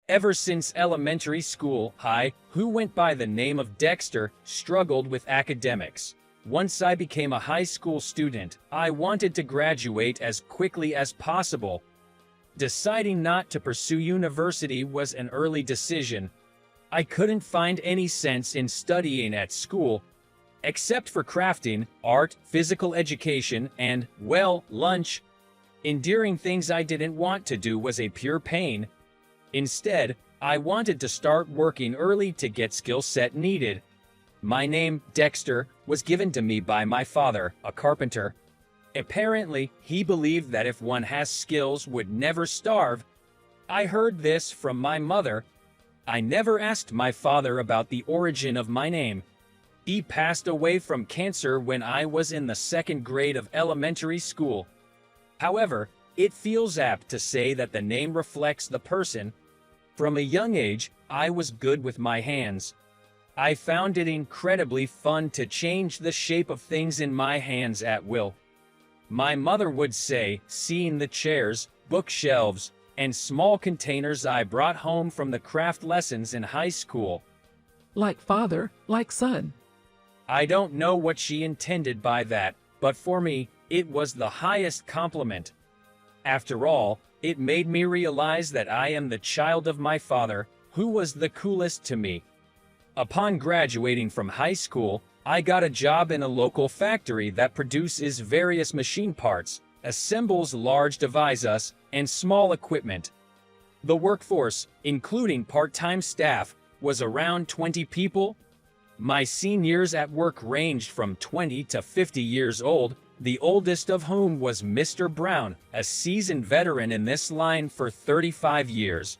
Ever since elementary school, I, who went by the name of Dexter, struggled with academics. Once I became a high school student, I wanted to graduate as quickly as possible. Deciding not to pursue university was an early decision. I couldn't find any sense in studying at school, except for crafting, art, physical education, and, well, lunch. Enduring things I didn't want to do was a pure pain. Instead, I wanted to start working early to get skill set needed. My name, Dexter, was given to me by my father, a carpenter. Apparently, he believed that if one has skills, would never starve. I heard this from my mother. I never asked my father about the origin of my name. He passed away from cancer when I was in the 2nd grade of elementary school. However, it feels apt to say that the name reflects the person. From a young age, I was good with my hands. I found it incredibly fun to change the shape of things in my hands at will. My mother would say, seeing the chairs, bookshelves, and small containers I brought home from the craft lessons in high school. Like father, like son. I don't know what she intended by that, but for me, it was the highest compliment. After all, it made me realize that I am the child of my father, who was the coolest to me. Upon graduating from high school, I got a job in a local factory that produces various machine parts, assembles large devices, and small equipment. The workforce, including part-time staff, was around 20 people. My seniors at work ranged from 20 to 50 years old, the oldest of whom was Mr. Brown, a seasoned veteran in this line for 35 years.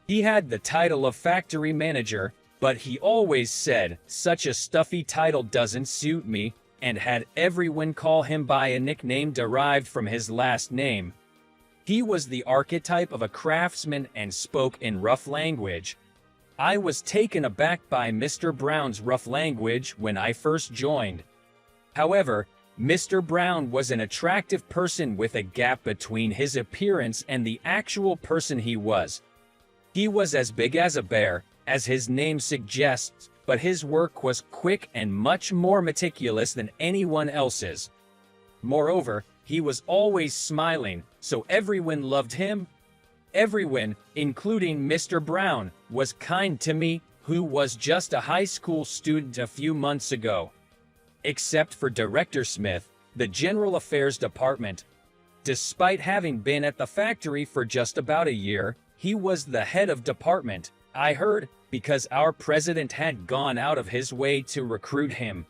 He had the title of factory manager, but he always said, "Such a stuffy title doesn't suit me," and had everyone call him by a nickname derived from his last name. He was the archetype of a craftsman and spoke in rough language. I was taken aback by Mr. Brown's rough language when I first joined. However, Mr. Brown was an attractive person with a gap between his appearance and the actual person he was. He was as big as a bear, as his name suggests, but his work was quick and much more meticulous than anyone else's. Moreover, he was always smiling, so everyone loved him. Everyone, including Mr. Brown, was kind to me, who was just a high school student a few months ago. Except for Director Smith, the General Affairs Department. Despite having been at the factory for just about a year, he was the head of department, I heard, because our president had gone out of his way to recruit him.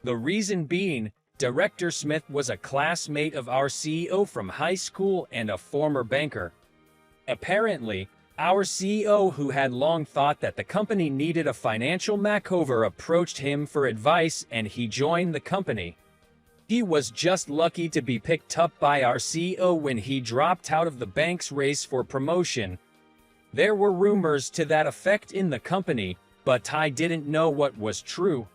The reason being, Director Smith was a classmate of our CEO from high school and a former banker. Apparently, our CEO, who had long thought that the company needed a financial makeover, approached him for advice and he joined the company. He was just lucky to be picked up by our CEO when he dropped out of the bank's race for promotion. There were rumors to that effect in the company, but I didn't know what was true.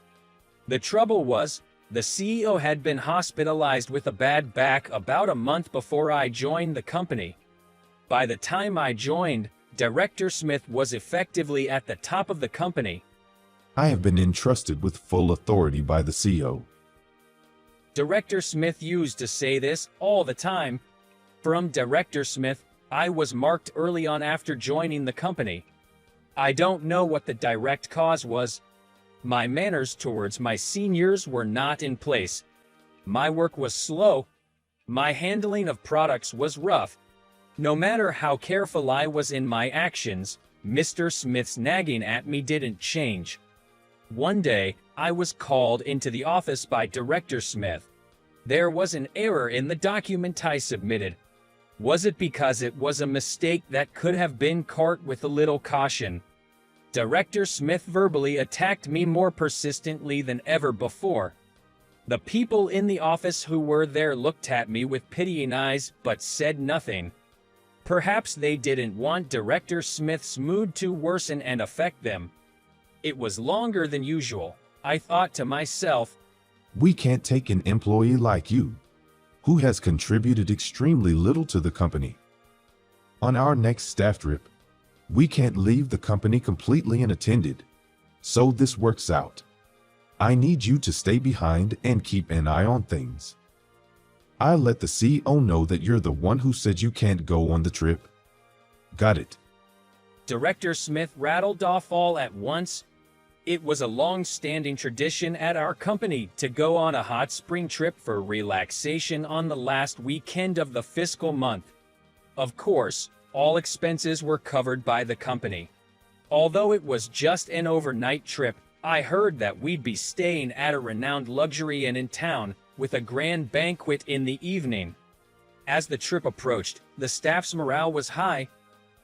The trouble was, the CEO had been hospitalized with a bad back about a month before I joined the company. By the time I joined, Director Smith was effectively at the top of the company. I have been entrusted with full authority by the CEO. Director Smith used to say this all the time. From Director Smith, I was marked early on after joining the company. I don't know what the direct cause was. My manners towards my seniors were not in place. My work was slow. My handling of products was rough. No matter how careful I was in my actions, Mr. Smith's nagging at me didn't change. One day, I was called into the office by Director Smith. There was an error in the document I submitted. Was it because it was a mistake that could have been caught with a little caution? Director Smith verbally attacked me more persistently than ever before. The people in the office who were there looked at me with pitying eyes but said nothing. Perhaps they didn't want Director Smith's mood to worsen and affect them. It was longer than usual. I thought to myself, We can't take an employee like you, who has contributed extremely little to the company. On our next staff trip, We can't leave the company completely unattended. So this works out. I need you to stay behind and keep an eye on things. I'll let the CEO know that you're the one who said you can't go on the trip. Got it? Director Smith rattled off all at once. It was a long-standing tradition at our company to go on a hot spring trip for relaxation on the last weekend of the fiscal month. Of course, all expenses were covered by the company. Although it was just an overnight trip, I heard that we'd be staying at a renowned luxury inn in town with a grand banquet in the evening. As the trip approached, the staff's morale was high.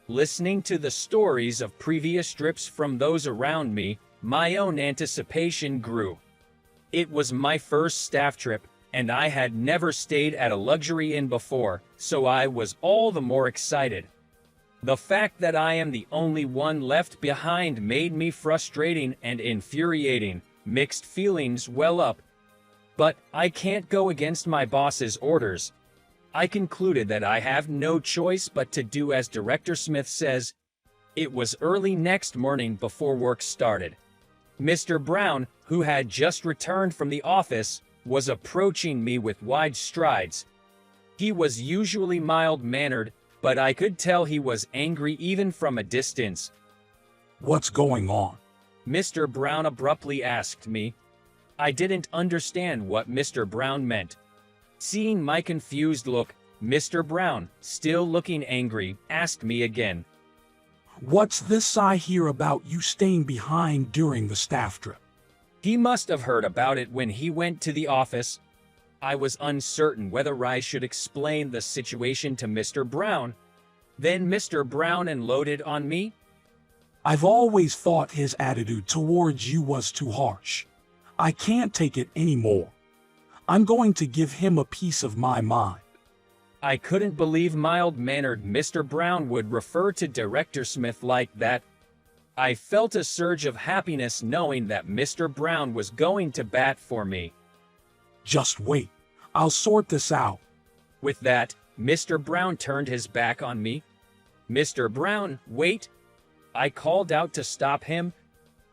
Listening to the stories of previous trips from those around me, my own anticipation grew. It was my first staff trip, and I had never stayed at a luxury inn before, so I was all the more excited. The fact that I am the only one left behind made me frustrating and infuriating. Mixed feelings well up. But I can't go against my boss's orders. I concluded that I have no choice but to do as Director Smith says. It was early next morning before work started. Mr. Brown, who had just returned from the office, was approaching me with wide strides. He was usually mild-mannered, but I could tell he was angry even from a distance. "What's going on?" Mr. Brown abruptly asked me. I didn't understand what Mr. Brown meant. Seeing my confused look, Mr. Brown, still looking angry, asked me again. "What's this I hear about you staying behind during the staff trip?" He must have heard about it when he went to the office. I was uncertain whether I should explain the situation to Mr. Brown. Then Mr. Brown unloaded on me. "I've always thought his attitude towards you was too harsh. I can't take it anymore. I'm going to give him a piece of my mind." I couldn't believe mild-mannered Mr. Brown would refer to Director Smith like that. I felt a surge of happiness knowing that Mr. Brown was going to bat for me. "Just wait. I'll sort this out." With that, Mr. Brown turned his back on me. "Mr. Brown, wait!" I called out to stop him.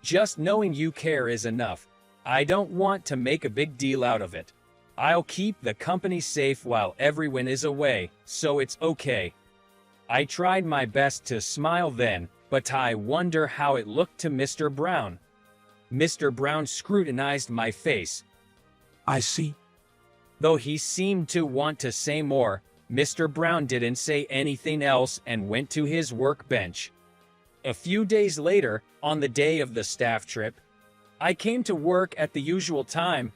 "Just knowing you care is enough. I don't want to make a big deal out of it. I'll keep the company safe while everyone is away, so it's okay." I tried my best to smile then, but I wonder how it looked to Mr. Brown. Mr. Brown scrutinized my face. "I see." Though he seemed to want to say more, Mr. Brown didn't say anything else and went to his workbench. A few days later, on the day of the staff trip, I came to work at the usual time.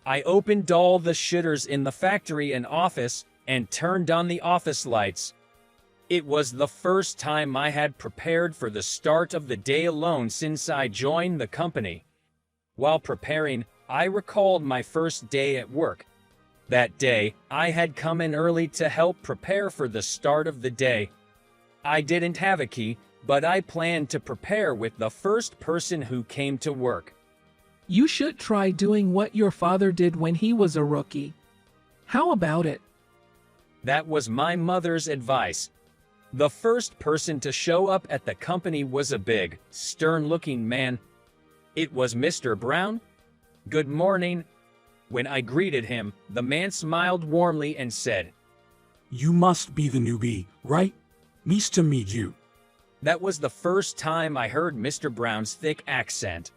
I opened all the shutters in the factory and office and turned on the office lights. It was the first time I had prepared for the start of the day alone since I joined the company. While preparing, I recalled my first day at work. That day, I had come in early to help prepare for the start of the day. I didn't have a key, but I planned to prepare with the first person who came to work. You should try doing what your father did when he was a rookie. How about it? That was my mother's advice. The first person to show up at the company was a big, stern-looking man. It was Mr. Brown. "Good morning." When I greeted him, the man smiled warmly and said, "You must be the newbie, right? Nice to meet you." That was the first time I heard Mr. Brown's thick accent.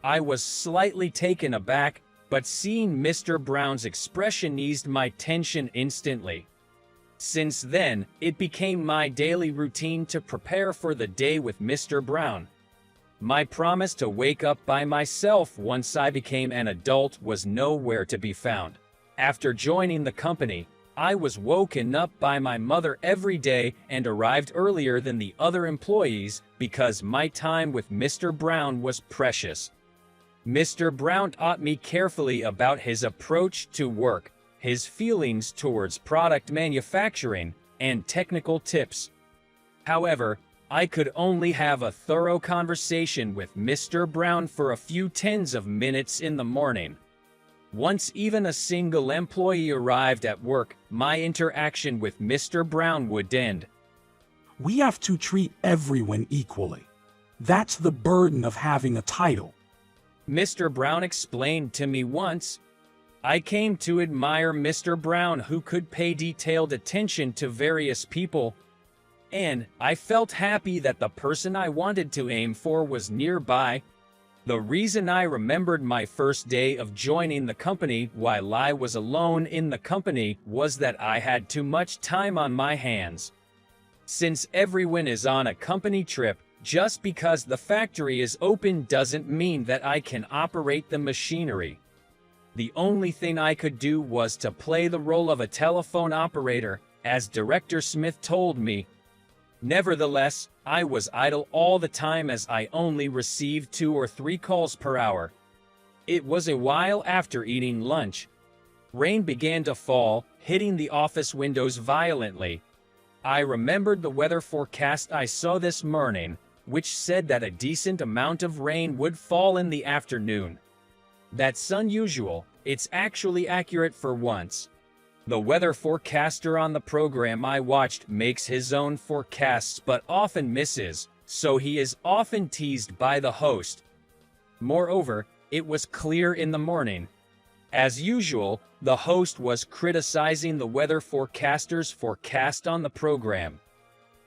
I was slightly taken aback, but seeing Mr. Brown's expression eased my tension instantly. Since then, it became my daily routine to prepare for the day with Mr. Brown. My promise to wake up by myself once I became an adult was nowhere to be found. After joining the company, I was woken up by my mother every day and arrived earlier than the other employees because my time with Mr. Brown was precious. Mr. Brown taught me carefully about his approach to work, his feelings towards product manufacturing, and technical tips. However, I could only have a thorough conversation with Mr. Brown for a few tens of minutes in the morning. Once even a single employee arrived at work, my interaction with Mr. Brown would end. We have to treat everyone equally. That's the burden of having a title. Mr. Brown explained to me once. I came to admire Mr. Brown, who could pay detailed attention to various people, and I felt happy that the person I wanted to aim for was nearby. The reason I remembered my first day of joining the company while I was alone in the company was that I had too much time on my hands. Since everyone is on a company trip, just because the factory is open doesn't mean that I can operate the machinery. The only thing I could do was to play the role of a telephone operator, as Director Smith told me. Nevertheless, I was idle all the time as I only received 2 or 3 calls per hour. It was a while after eating lunch. Rain began to fall, hitting the office windows violently. I remembered the weather forecast I saw this morning, which said that a decent amount of rain would fall in the afternoon. That's unusual. It's actually accurate for once. The weather forecaster on the program I watched makes his own forecasts but often misses, so he is often teased by the host. Moreover, it was clear in the morning. As usual, the host was criticizing the weather forecaster's forecast on the program.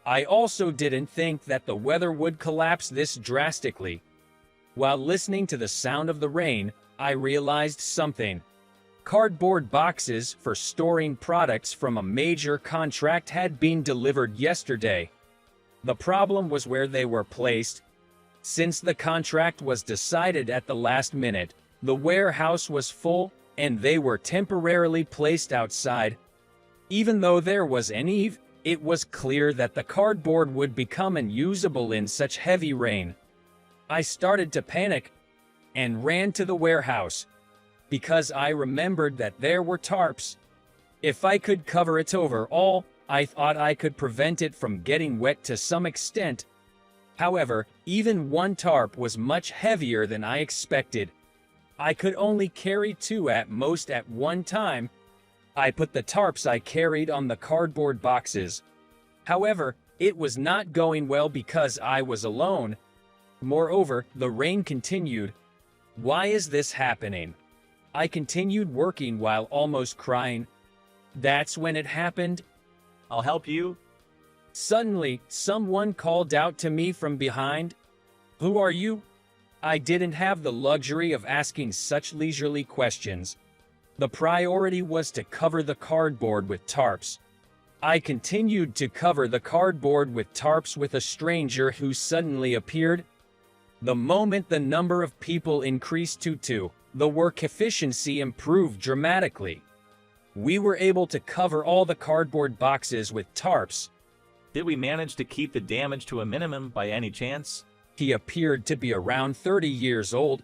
I also didn't think that the weather would collapse this drastically. While listening to the sound of the rain, I realized something. Cardboard boxes for storing products from a major contract had been delivered yesterday. The problem was where they were placed. Since the contract was decided at the last minute, the warehouse was full, and they were temporarily placed outside. Even though there was an eve, it was clear that the cardboard would become unusable in such heavy rain. I started to panic and ran to the warehouse, because I remembered that there were tarps. If I could cover it over all, I thought I could prevent it from getting wet to some extent. However, even one tarp was much heavier than I expected. I could only carry 2 at most at one time. I put the tarps I carried on the cardboard boxes. However, it was not going well because I was alone. Moreover, the rain continued. Why is this happening? I continued working while almost crying. That's when it happened. I'll help you. Suddenly, someone called out to me from behind. Who are you? I didn't have the luxury of asking such leisurely questions. The priority was to cover the cardboard with tarps. I continued to cover the cardboard with tarps with a stranger who suddenly appeared. The moment the number of people increased to 2, the work efficiency improved dramatically. We were able to cover all the cardboard boxes with tarps. Did we manage to keep the damage to a minimum by any chance? He appeared to be around 30 years old.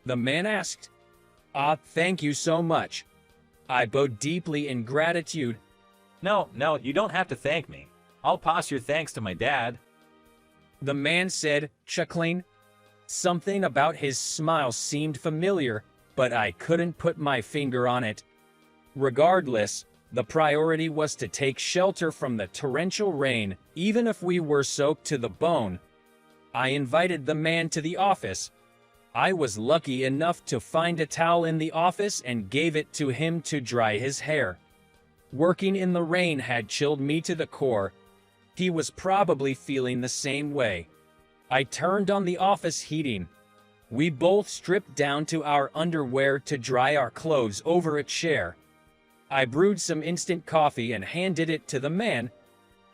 The man asked. Thank you so much. I bowed deeply in gratitude. No, you don't have to thank me. I'll pass your thanks to my dad. The man said, chuckling. Something about his smile seemed familiar, but I couldn't put my finger on it. Regardless, the priority was to take shelter from the torrential rain, even if we were soaked to the bone. I invited the man to the office. I was lucky enough to find a towel in the office and gave it to him to dry his hair. Working in the rain had chilled me to the core. He was probably feeling the same way. I turned on the office heating. We both stripped down to our underwear to dry our clothes over a chair. I brewed some instant coffee and handed it to the man.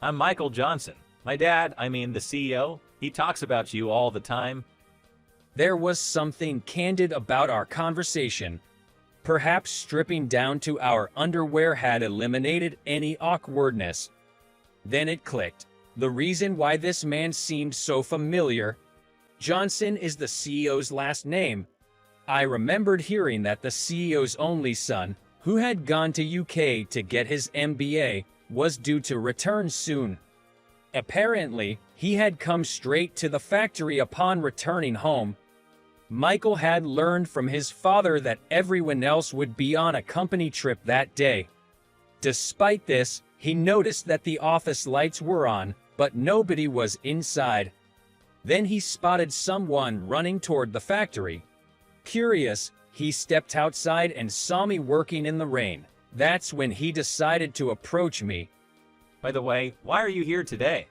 I'm Michael Johnson. My dad, the CEO, he talks about you all the time. There was something candid about our conversation. Perhaps stripping down to our underwear had eliminated any awkwardness. Then it clicked. The reason why this man seemed so familiar. Johnson is the CEO's last name. I remembered hearing that the CEO's only son, who had gone to UK to get his MBA, was due to return soon. Apparently, he had come straight to the factory upon returning home. Michael had learned from his father that everyone else would be on a company trip that day. Despite this, he noticed that the office lights were on, but nobody was inside. Then he spotted someone running toward the factory. Curious, he stepped outside and saw me working in the rain. That's when he decided to approach me. By the way, why are you here today?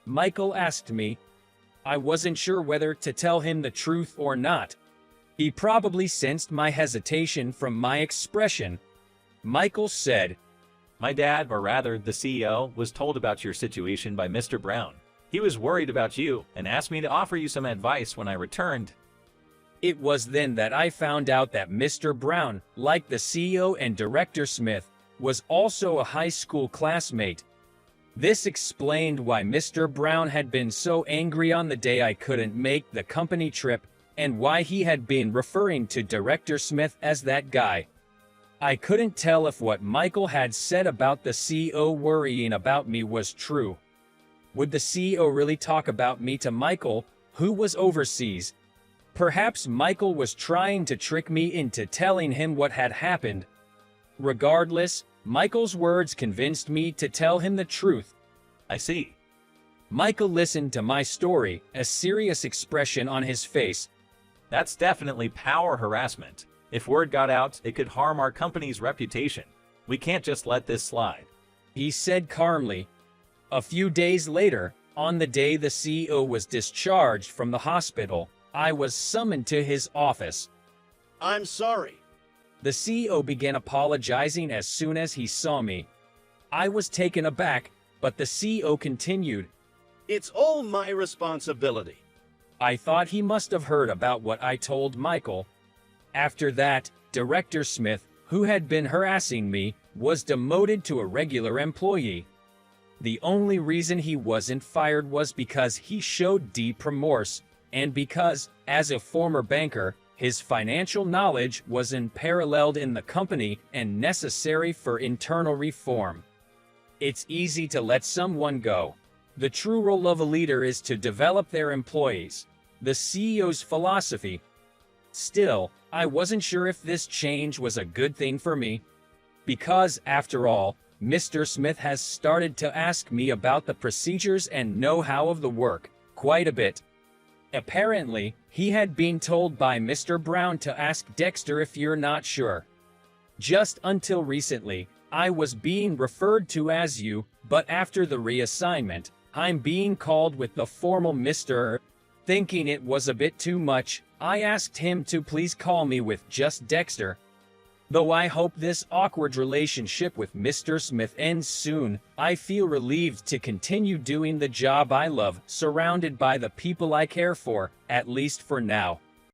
Michael asked me. I wasn't sure whether to tell him the truth or not. He probably sensed my hesitation from my expression. Michael said, My dad, or rather the CEO, was told about your situation by Mr. Brown. He was worried about you and asked me to offer you some advice when I returned. It was then that I found out that Mr. Brown, like the CEO and Director Smith, was also a high school classmate. This explained why Mr. Brown had been so angry on the day I couldn't make the company trip, and why he had been referring to Director Smith as that guy. I couldn't tell if what Michael had said about the CEO worrying about me was true. Would the CEO really talk about me to Michael, who was overseas? Perhaps Michael was trying to trick me into telling him what had happened. Regardless, Michael's words convinced me to tell him the truth. I see. Michael listened to my story, a serious expression on his face. That's definitely power harassment. If word got out, it could harm our company's reputation. We can't just let this slide. He said calmly. A few days later, on the day the CEO was discharged from the hospital, I was summoned to his office. I'm sorry. The CEO began apologizing as soon as he saw me. I was taken aback, but the CEO continued. It's all my responsibility. I thought he must have heard about what I told Michael. After that, Director Smith, who had been harassing me, was demoted to a regular employee. The only reason he wasn't fired was because he showed deep remorse, and because, as a former banker, his financial knowledge was unparalleled in the company and necessary for internal reform. It's easy to let someone go. The true role of a leader is to develop their employees. The CEO's philosophy. Still, I wasn't sure if this change was a good thing for me. Because, after all, Mr. Smith has started to ask me about the procedures and know-how of the work, quite a bit. Apparently, he had been told by Mr. Brown to ask Dexter if you're not sure. Just until recently, I was being referred to as you, but after the reassignment, I'm being called with the formal Mr. Thinking it was a bit too much, I asked him to please call me with just Dexter. Though I hope this awkward relationship with Mr. Smith ends soon, I feel relieved to continue doing the job I love, surrounded by the people I care for, at least for now.